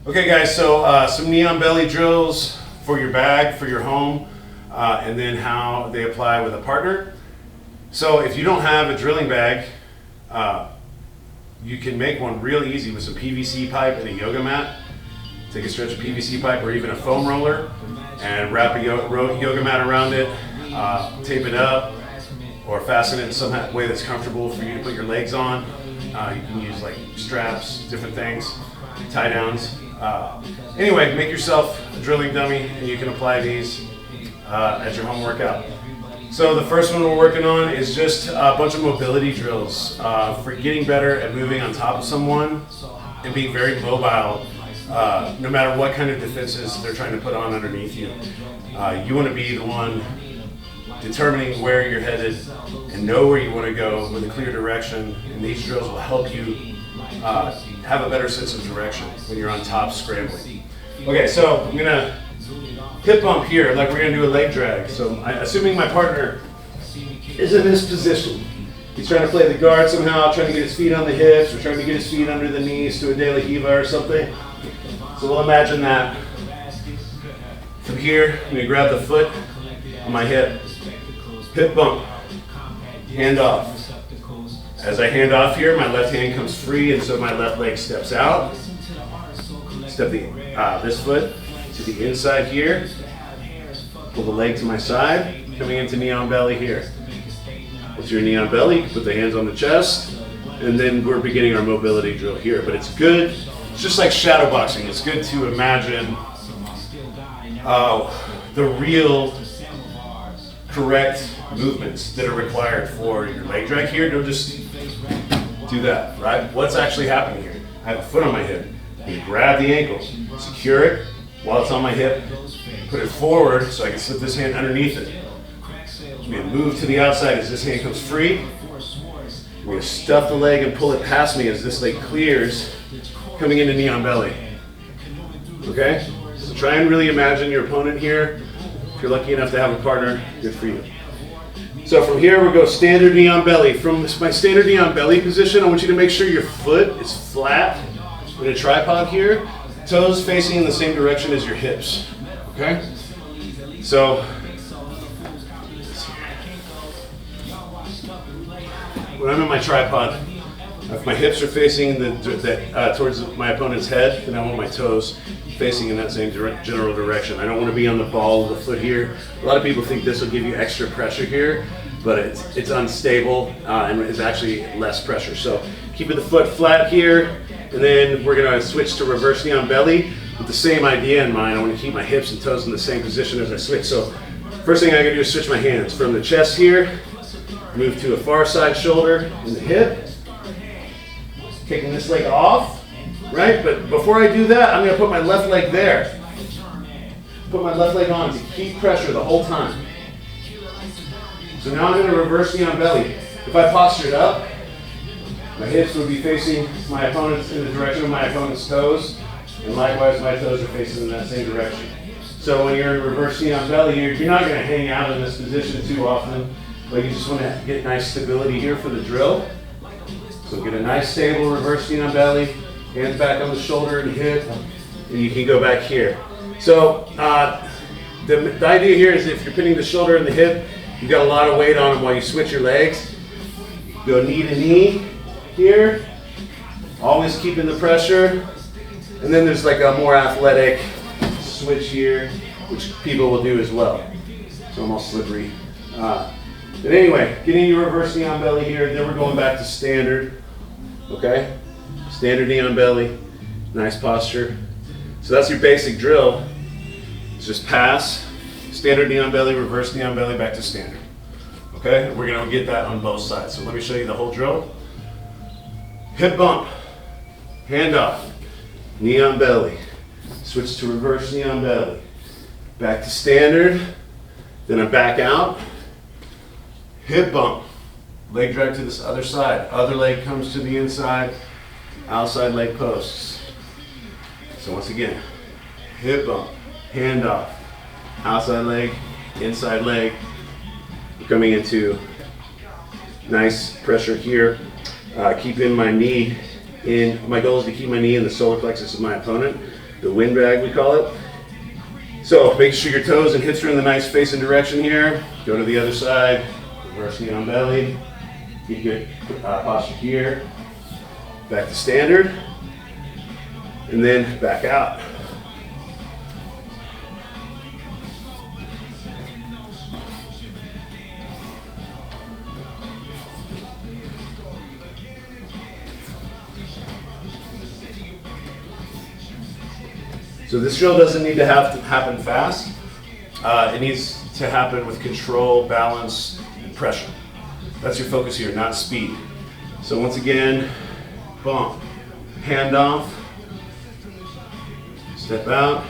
Okay guys, so some knee on belly drills for your bag, for your home, and then how they apply with a partner. So if you don't have a drilling bag, you can make one real easy with some PVC pipe and a yoga mat. Take a stretch of PVC pipe or even a foam roller and wrap a yoga mat around it, tape it up, or fasten it in some way that's comfortable for you to put your legs on. You can use like straps, different things, tie downs. Anyway, make yourself a drilling dummy and you can apply these at your home workout. So the first one we're working on is just a bunch of mobility drills for getting better at moving on top of someone and being very mobile, no matter what kind of defenses they're trying to put on underneath you. You want to be the one determining where you're headed and know where you want to go with a clear direction, and these drills will help you have a better sense of direction when you're on top scrambling. Okay, so I'm gonna hip bump here, like we're gonna do a leg drag. So assuming my partner is in this position, he's trying to play the guard somehow, trying to get his feet on the hips, or trying to get his feet under the knees to a De La Hiva or something. So we'll imagine that. From here, I'm gonna grab the foot on my hip bump, hand off. As I hand off here, my left hand comes free, and so my left leg steps out. Step this foot to the inside here. Pull the leg to my side, coming into knee on belly here. With your knee on belly, put the hands on the chest, and then we're beginning our mobility drill here. But it's good, it's just like shadow boxing. It's good to imagine the real correct movements that are required for your leg drag here. Don't just do that, right? What's actually happening here? I have a foot on my hip. You grab the ankle, secure it while it's on my hip, put it forward so I can slip this hand underneath it. I'm going to move to the outside as this hand comes free. I'm going to stuff the leg and pull it past me as this leg clears, coming into knee on belly. Okay? So try and really imagine your opponent here. If you're lucky enough to have a partner, good for you. So from here, we'll go standard knee on belly. From my standard knee on belly position, I want you to make sure your foot is flat in a tripod here, toes facing in the same direction as your hips, okay? So, when I'm in my tripod, if my hips are facing towards my opponent's head, then I want my toes facing in that same general direction. I don't want to be on the ball of the foot here. A lot of people think this will give you extra pressure here, but it's unstable and it's actually less pressure. So keeping the foot flat here, and then we're going to switch to reverse knee on belly with the same idea in mind. I want to keep my hips and toes in the same position as I switch. So first thing I'm going to do is switch my hands from the chest here, move to a far side shoulder in the hip, taking this leg off, right? But before I do that, I'm going to put my left leg there. Put my left leg on to keep pressure the whole time. So now I'm going to reverse knee on belly. If I postured up, my hips would be facing my opponent's in the direction of my opponent's toes, and likewise my toes are facing in that same direction. So when you're in reverse knee on belly, you're not going to hang out in this position too often, but you just want to get nice stability here for the drill. So get a nice stable reverse knee on belly, hands back on the shoulder and hip, and you can go back here. So the idea here is if you're pinning the shoulder and the hip, you've got a lot of weight on them while you switch your legs. Go knee to knee here, always keeping the pressure. And then there's like a more athletic switch here, which people will do as well. It's almost slippery. But anyway, getting your reverse knee on belly here, then we're going back to standard. Okay? Standard knee on belly, nice posture. So that's your basic drill. It's just pass, standard knee on belly, reverse knee on belly, back to standard. Okay? We're gonna get that on both sides. So let me show you the whole drill. Hip bump, hand off, knee on belly, switch to reverse knee on belly, back to standard, then I back out, hip bump, leg drag to this other side, other leg comes to the inside, outside leg posts. So once again, hip bump, hand off, outside leg, inside leg, coming into nice pressure here. Keeping my knee in, my goal is to keep my knee in the solar plexus of my opponent. the windbag we call it. So make sure your toes and hips are in the nice facing direction here. Go to the other side, reverse knee on belly. Get good posture here. Back to standard, and then back out. So this drill doesn't need to happen fast. It needs to happen with control, balance, and pressure. That's your focus here, not speed. So once again, bump, hand off, step out,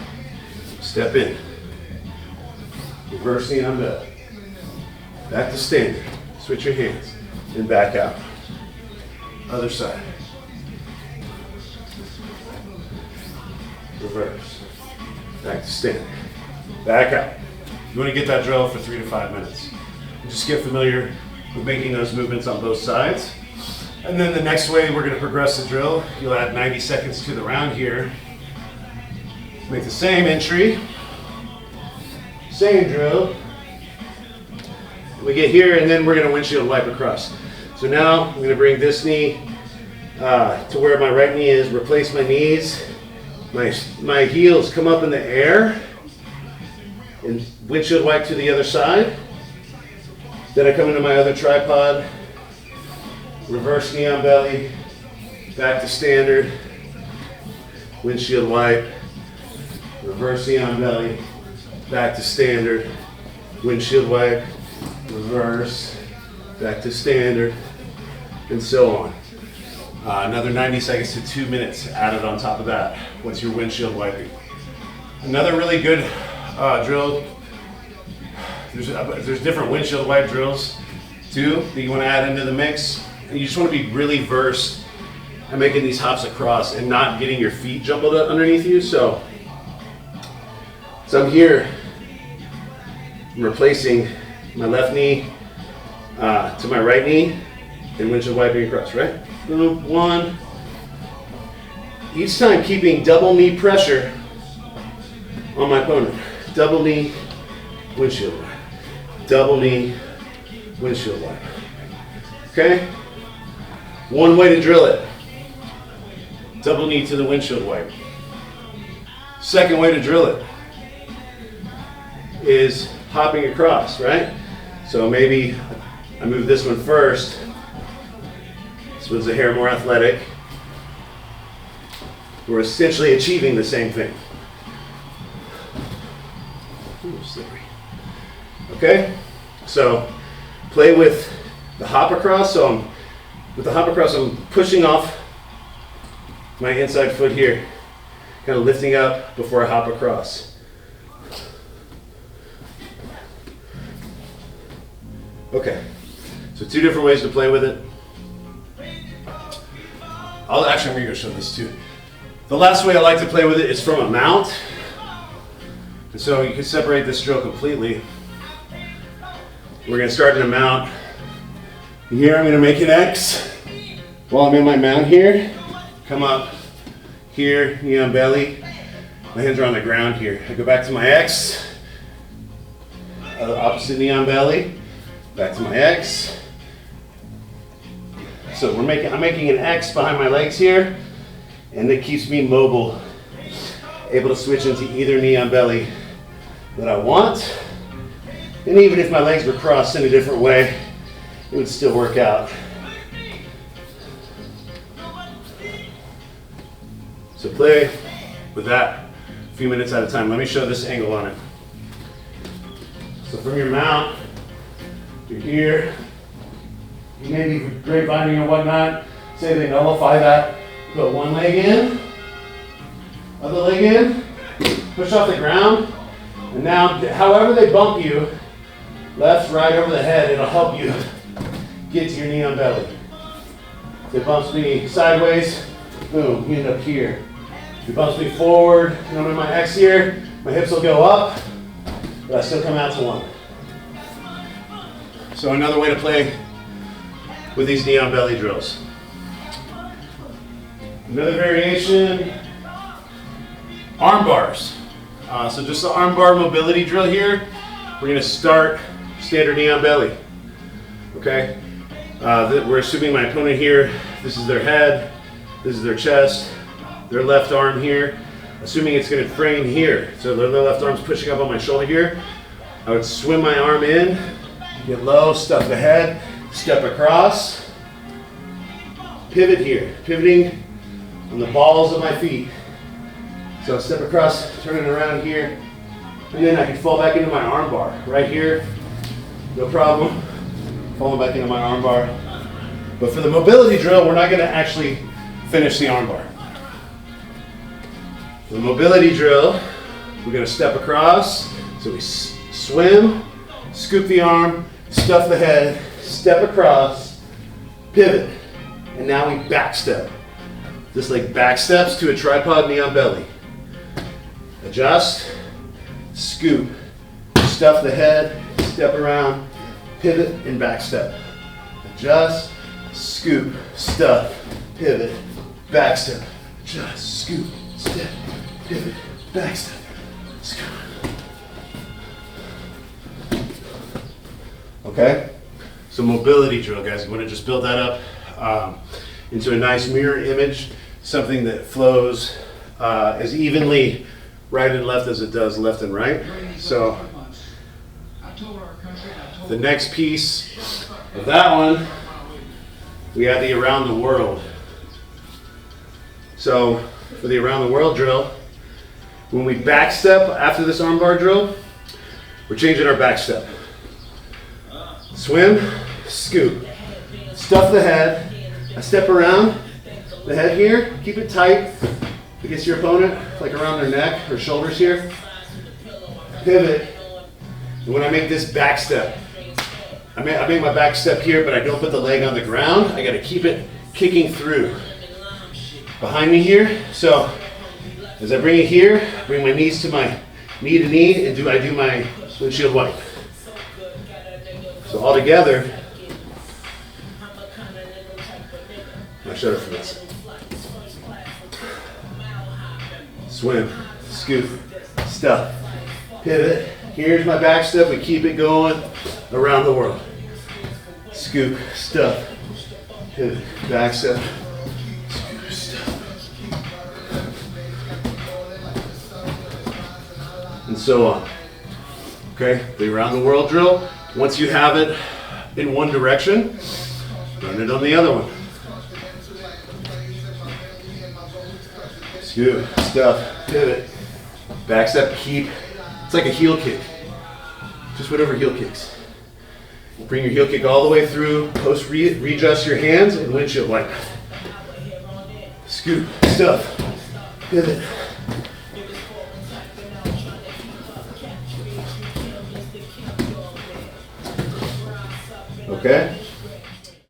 step in. Reverse knee on belly. Back to standard. Switch your hands and back out. Other side. Reverse. Back to standard. Back out. You want to get that drill for 3 to 5 minutes. And just get familiar with making those movements on both sides. And then the next way we're going to progress the drill, you'll add 90 seconds to the round here. Make the same entry, same drill. We get here and then we're going to windshield wipe across. So now I'm going to bring this knee to where my right knee is, replace my knees. My heels come up in the air and windshield wipe to the other side. Then I come into my other tripod, reverse knee on belly, back to standard, windshield wipe, reverse knee on belly, back to standard, windshield wipe, reverse, back to standard, and so on. Another 90 seconds to 2 minutes added on top of that once you're windshield wiping. Another really good drill, there's different windshield wipe drills too that you want to add into the mix. And you just want to be really versed at making these hops across and not getting your feet jumbled up underneath you. So I'm here, I'm replacing my left knee to my right knee and windshield wiping across, right? Boom, one. Each time keeping double knee pressure on my opponent. Double knee, windshield wipe. Double knee, windshield wipe. Okay? One way to drill it. Double knee to the windshield wipe. Second way to drill it is hopping across, right? So maybe I move this one first. This one's a hair more athletic. We're essentially achieving the same thing. Ooh, slippery. Okay, so play with the hop across. So with the hop across, I'm pushing off my inside foot here, kind of lifting up before I hop across. Okay, so 2 different ways to play with it. I'm going to show this too. The last way I like to play with it is from a mount. And so you can separate this drill completely. We're going to start in a mount. Here I'm going to make an X while I'm in my mount here. Come up here, knee on belly. My hands are on the ground here. I go back to my X. Opposite knee on belly. Back to my X. So I'm making an X behind my legs here, and it keeps me mobile, able to switch into either knee on belly that I want. And even if my legs were crossed in a different way, it would still work out. So play with that a few minutes at a time. Let me show this angle on it. So from your mount, you're here. You may be grapevining or whatnot. Say they nullify that. Put one leg in, other leg in, push off the ground, and now however they bump you, left, right, over the head, it'll help you get to your knee on belly. If it bumps me sideways, boom, you end up here. If it bumps me forward, and I'm in my X here, my hips will go up, but I still come out to one. So another way to play with these knee on belly drills. Another variation Arm bars. So just the arm bar mobility drill here. We're gonna start standard knee on belly. Okay? We're assuming my opponent here, this is their head, this is their chest, their left arm here. Assuming it's gonna frame here. So their left arm's pushing up on my shoulder here. I would swim my arm in, get low, stuff the head, step across, pivot here, pivoting on the balls of my feet. So step across, turn it around here, and then I can fall back into my arm bar. Right here, no problem, falling back into my arm bar. But for the mobility drill, we're not gonna actually finish the arm bar. For the mobility drill, we're gonna step across, so we swim, scoop the arm, stuff the head, step across, pivot, and now we back step. Just like back steps to a tripod knee on belly. Adjust, scoop, stuff the head, step around, pivot, and back step. Adjust, scoop, stuff, pivot, back step. Adjust, scoop, step, pivot, back step. Scoop. Okay? So mobility drill, guys. You want to just build that up into a nice mirror image, something that flows as evenly right and left as it does left and right. So the next piece of that one, we have the around the world. So for the around the world drill, when we back step after this armbar drill, we're changing our back step. Swim, scoop, stuff the head, I step around the head here, keep it tight against your opponent, like around their neck or shoulders here. Pivot, and when I make this back step, I make my back step here, but I don't put the leg on the ground. I gotta keep it kicking through. Behind me here, so as I bring it here, bring my knees to my knee to knee, and I do my windshield wipe. So all together, my shutter for this. Swim, scoop, stuff, pivot. Here's my back step. We keep it going around the world. Scoop, stuff, pivot, back step, scoop, stuff, and so on. Okay, the around the world drill. Once you have it in one direction, run it on the other one. Scoop, stuff, pivot, back step, keep. It's like a heel kick. Just whatever heel kicks. Bring your heel kick all the way through, post readjust your hands and windshield wipe. Scoop, stuff, pivot. Okay?